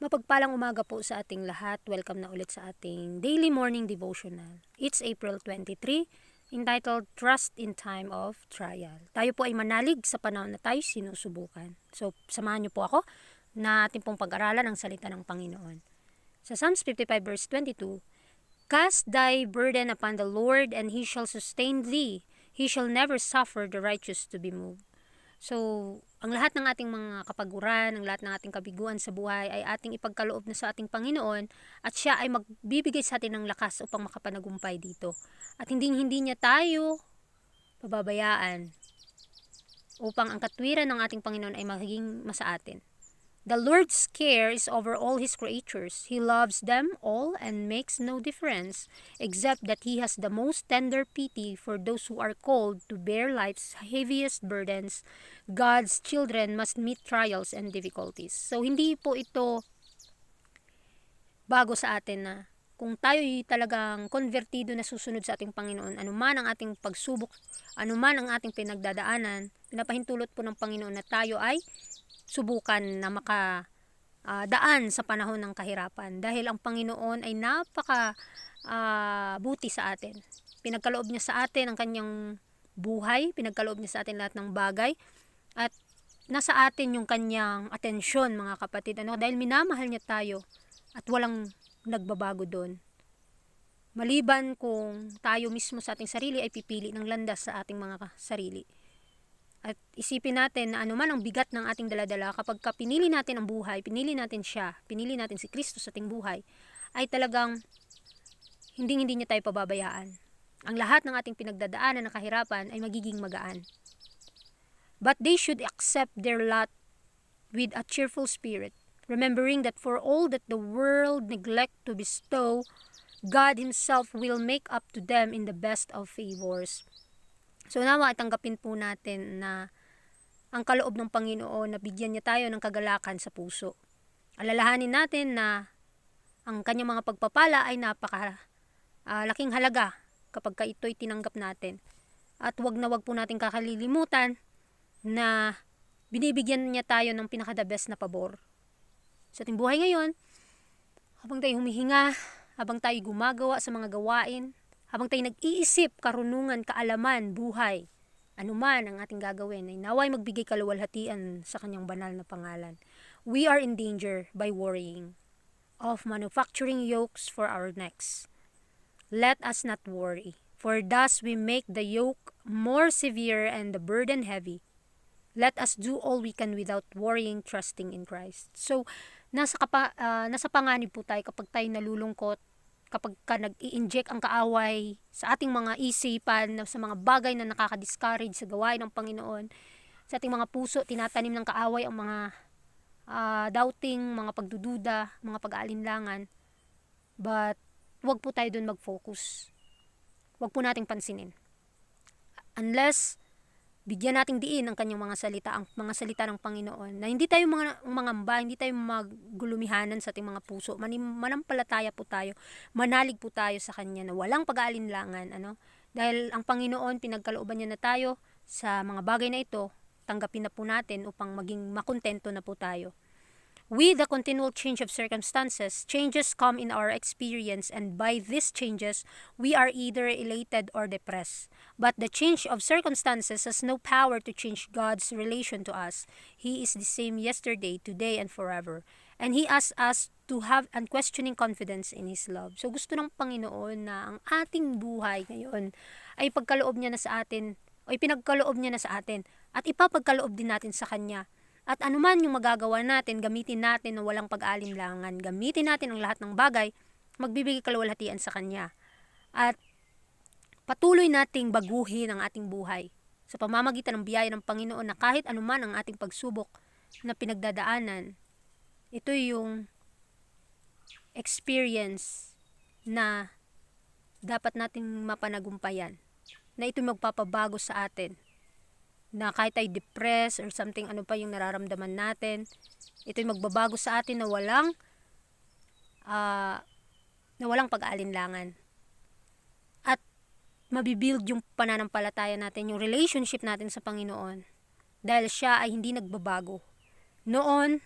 Mapagpalang umaga po sa ating lahat. Welcome na ulit sa ating daily morning devotional. It's April 23, entitled Trust in Time of Trial. Tayo po ay manalig sa panahon na tayo sinusubukan. So, samahan niyo po ako na ating pong pag-aralan ang salita ng Panginoon. Sa Psalms 55 verse 22, Cast thy burden upon the Lord, and He shall sustain thee. He shall never suffer the righteous to be moved. So, ang lahat ng ating mga kapaguran, ang lahat ng ating kabiguan sa buhay ay ating ipagkaloob na sa ating Panginoon at siya ay magbibigay sa atin ng lakas upang makapanagumpay dito. At hindi niya tayo pababayaan upang ang katwiran ng ating Panginoon ay magiging masa atin. The Lord's care is over all His creatures. He loves them all and makes no difference, except that He has the most tender pity for those who are called to bear life's heaviest burdens. God's children must meet trials and difficulties. So, hindi po ito bago sa atin na kung tayo talagang konvertido na susunod sa ating Panginoon, anuman ang ating pagsubok, anuman ang ating pinagdadaanan, pinapahintulot po ng Panginoon na tayo ay subukan na makadaan sa panahon ng kahirapan. Dahil ang Panginoon ay napaka buti sa atin. Pinagkaloob niya sa atin ang kanyang buhay, pinagkaloob niya sa atin lahat ng bagay, at nasa atin yung kanyang atensyon, mga kapatid. Dahil minamahal niya tayo at walang nagbabago doon. Maliban kung tayo mismo sa ating sarili ay pipili ng landas sa ating mga sarili. At isipin natin na anuman ang bigat ng ating daladala, kapag pinili natin ang buhay, pinili natin siya, pinili natin si Kristo sa ating buhay, ay talagang hindi niya tayo pababayaan. Ang lahat ng ating pinagdadaanan na kahirapan ay magiging magaan. But they should accept their lot with a cheerful spirit, remembering that for all that the world neglect to bestow, God Himself will make up to them in the best of favors. So nawa tanggapin po natin na ang kaloob ng Panginoon na bigyan niya tayo ng kagalakan sa puso. Alalahanin natin na ang kanyang mga pagpapala ay laking halaga kapag ito'y tinanggap natin. At wag po natin kakalilimutan na binibigyan niya tayo ng pinaka-the best na pabor. Sa ating buhay ngayon, habang tayo humihinga, habang tayo gumagawa sa mga gawain, habang tayo nag-iisip, karunungan, kaalaman, buhay, anuman ang ating gagawin, ay naway magbigay kaluwalhatian sa kanyang banal na pangalan. We are in danger by worrying of manufacturing yokes for our necks. Let us not worry, for thus we make the yoke more severe and the burden heavy. Let us do all we can without worrying, trusting in Christ. So, nasa panganib po tayo kapag tayo nalulungkot, kapag nag-i-inject ang kaaway sa ating mga isipan, sa mga bagay na nakaka-discourage sa gawain ng Panginoon, sa ating mga puso, tinatanim ng kaaway ang mga doubting, mga pagdududa, mga pag-aalinlangan. But, wag po tayo dun mag-focus. Wag po nating pansinin. Unless bigyan nating diin ang kanyang mga salita, ang mga salita ng Panginoon, na hindi tayo mangamba, hindi tayo magulumihanan sa ating mga puso, manampalataya po tayo, manalig po tayo sa Kanya na walang pag-aalinlangan, dahil ang Panginoon, pinagkalooban niya na tayo sa mga bagay na ito, tanggapin na po natin upang maging makontento na po tayo. With the continual change of circumstances, changes come in our experience, and by these changes, we are either elated or depressed. But the change of circumstances has no power to change God's relation to us. He is the same yesterday, today, and forever. And He asks us to have unquestioning confidence in His love. So gusto ng Panginoon na ang ating buhay ngayon ay pagkaloob niya na sa atin, o ipinagkaloob niya na sa atin, at ipapagkaloob din natin sa Kanya. At anuman yung magagawa natin, gamitin natin na walang pag-aalinlangan. Gamitin natin ang lahat ng bagay, magbibigay kaluwalhatian sa Kanya. At patuloy nating baguhin ang ating buhay sa pamamagitan ng biyaya ng Panginoon na kahit anuman ang ating pagsubok na pinagdadaanan, ito yung experience na dapat nating mapanagumpayan, na ito magpapabago sa atin. Na kahit tayo depressed or something, ano pa yung nararamdaman natin, ito'y magbabago sa atin na walang pag-aalinlangan. At mabibuild yung pananampalataya natin, yung relationship natin sa Panginoon. Dahil siya ay hindi nagbabago. Noon,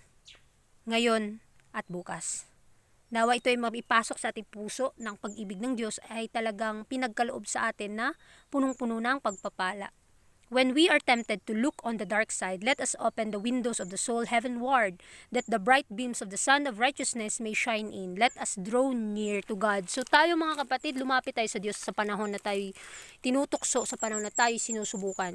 ngayon, at bukas. Nawa ito ay mapipasok sa ating puso ng pag-ibig ng Diyos ay talagang pinagkaloob sa atin na punong-puno ng pagpapala. When we are tempted to look on the dark side, let us open the windows of the soul heavenward, that the bright beams of the Sun of Righteousness may shine in. Let us draw near to God. So tayo mga kapatid, lumapit tayo sa Diyos sa panahon na tayo tinutukso, sa panahon na tayo sinusubukan.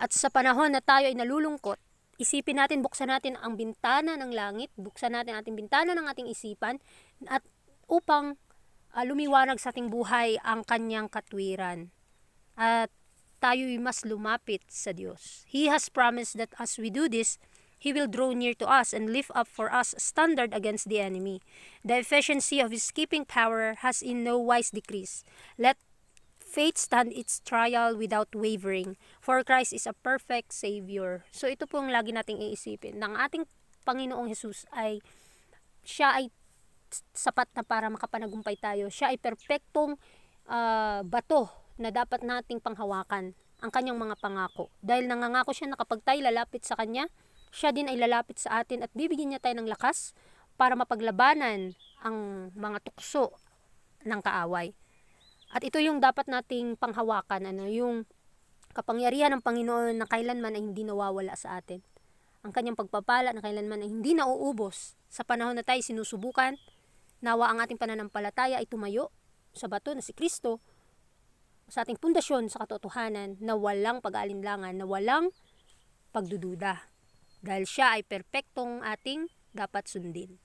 At sa panahon na tayo ay nalulungkot, isipin natin, buksan natin ang bintana ng langit, buksan natin ang ating bintana ng ating isipan, at upang lumiwanag sa ating buhay ang kanyang katwiran. At tayo'y mas lumapit sa Diyos. He has promised that as we do this, He will draw near to us and lift up for us a standard against the enemy. The efficiency of His keeping power has in no wise decreased. Let faith stand its trial without wavering, for Christ is a perfect Savior. So ito po ang lagi nating iisipin, ng ating Panginoong Jesus ay, siya ay sapat na para makapanagumpay tayo. Siya ay perpektong bato na dapat nating panghawakan, ang kanyang mga pangako. Dahil nangangako siya na kapag tayo lalapit sa kanya, siya din ay lalapit sa atin at bibigyan niya tayo ng lakas para mapaglabanan ang mga tukso ng kaaway. At ito yung dapat nating panghawakan, yung kapangyarihan ng Panginoon na kailanman ay hindi nawawala sa atin. Ang kanyang pagpapala na kailanman ay hindi nauubos. Sa panahon na tayo sinusubukan, nawa ang ating pananampalataya ay tumayo sa bato na si Kristo, sa ating pundasyon sa katotohanan na walang pag-aalinlangan, na walang pagdududa. Dahil siya ay perpektong ating dapat sundin.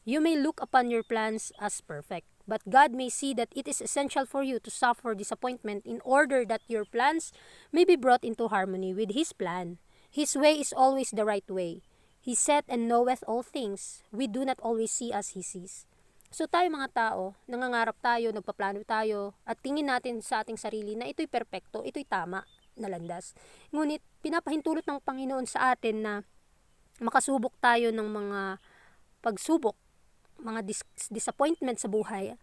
You may look upon your plans as perfect, but God may see that it is essential for you to suffer disappointment in order that your plans may be brought into harmony with His plan. His way is always the right way. He said and knoweth all things. We do not always see as He sees. So tayo mga tao, nangangarap tayo, nagpaplano tayo, at tingin natin sa ating sarili na ito'y perpekto, ito'y tama na landas. Ngunit pinapahintulot ng Panginoon sa atin na makasubok tayo ng mga pagsubok, mga disappointment sa buhay,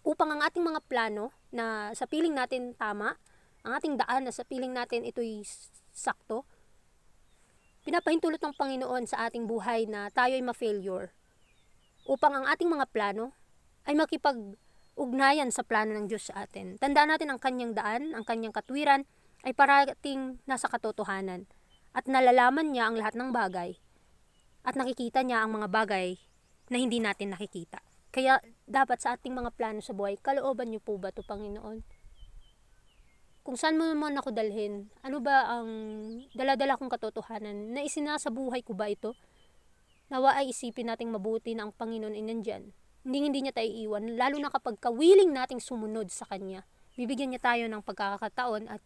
upang ang ating mga plano na sa piling natin tama, ang ating daan na sa piling natin ito'y sakto, pinapahintulot ng Panginoon sa ating buhay na tayo ay ma-failure, upang ang ating mga plano ay makipag-ugnayan sa plano ng Diyos sa atin. Tandaan natin ang kanyang daan, ang kanyang katwiran ay parating nasa katotohanan. At nalalaman niya ang lahat ng bagay. At nakikita niya ang mga bagay na hindi natin nakikita. Kaya dapat sa ating mga plano sa buhay, kalooban niyo po ba ito, Panginoon? Kung saan mo naman ako dalhin, ano ba ang dala-dala kong katotohanan na isinasabuhay ko ba ito? Nawa ay isipin nating mabuti na ang Panginoon ay nandyan. Hindi niya tayo iwan, lalo na kapag kawiling nating sumunod sa Kanya. Bibigyan niya tayo ng pagkakataon at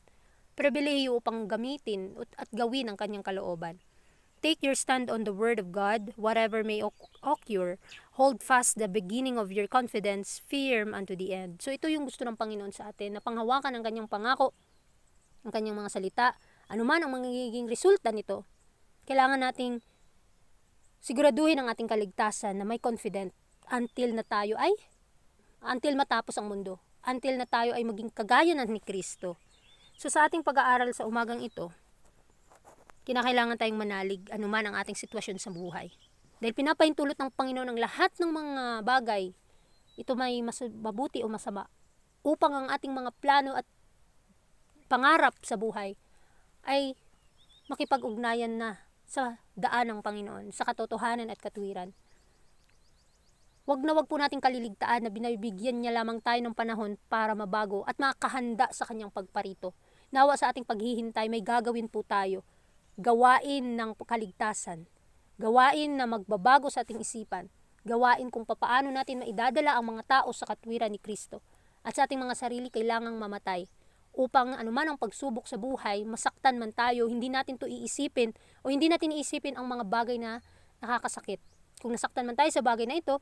pribilehiyo upang gamitin at gawin ang Kanyang kalooban. Take your stand on the Word of God, whatever may occur. Hold fast the beginning of your confidence, firm unto the end. So ito yung gusto ng Panginoon sa atin, na panghawakan ang Kanyang pangako, ang Kanyang mga salita, anuman ang magiging resulta nito. Kailangan nating siguraduhin ang ating kaligtasan na may confident until matapos ang mundo. Until na tayo ay maging kagaya ni Kristo. So sa ating pag-aaral sa umagang ito, kinakailangan tayong manalig anuman ang ating sitwasyon sa buhay. Dahil pinapahintulot ng Panginoon ang lahat ng mga bagay, ito may mabuti o masama, upang ang ating mga plano at pangarap sa buhay ay makipag-ugnayan na sa daan ng Panginoon, sa katotohanan at katwiran. Wag po nating kaliligtaan na binibigyan niya lamang tayo ng panahon para mabago at makahanda sa kanyang pagparito. Nawa sa ating paghihintay, may gagawin po tayo. Gawain ng kaligtasan. Gawain na magbabago sa ating isipan. Gawain kung papaano natin maidadala ang mga tao sa katwiran ni Kristo. At sa ating mga sarili kailangang mamatay. Upang anuman ang pagsubok sa buhay, masaktan man tayo, hindi natin to iisipin o hindi natin iisipin ang mga bagay na nakakasakit. Kung nasaktan man tayo sa bagay na ito,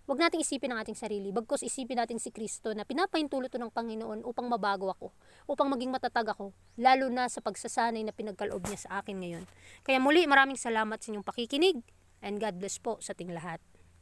wag nating isipin ang ating sarili, bagkus isipin natin si Kristo na pinapahintulot ng Panginoon upang mabago ako, upang maging matatag ako, lalo na sa pagsasanay na pinagkaloob niya sa akin ngayon. Kaya muli, maraming salamat sa inyong pakikinig, and God bless po sa ating lahat.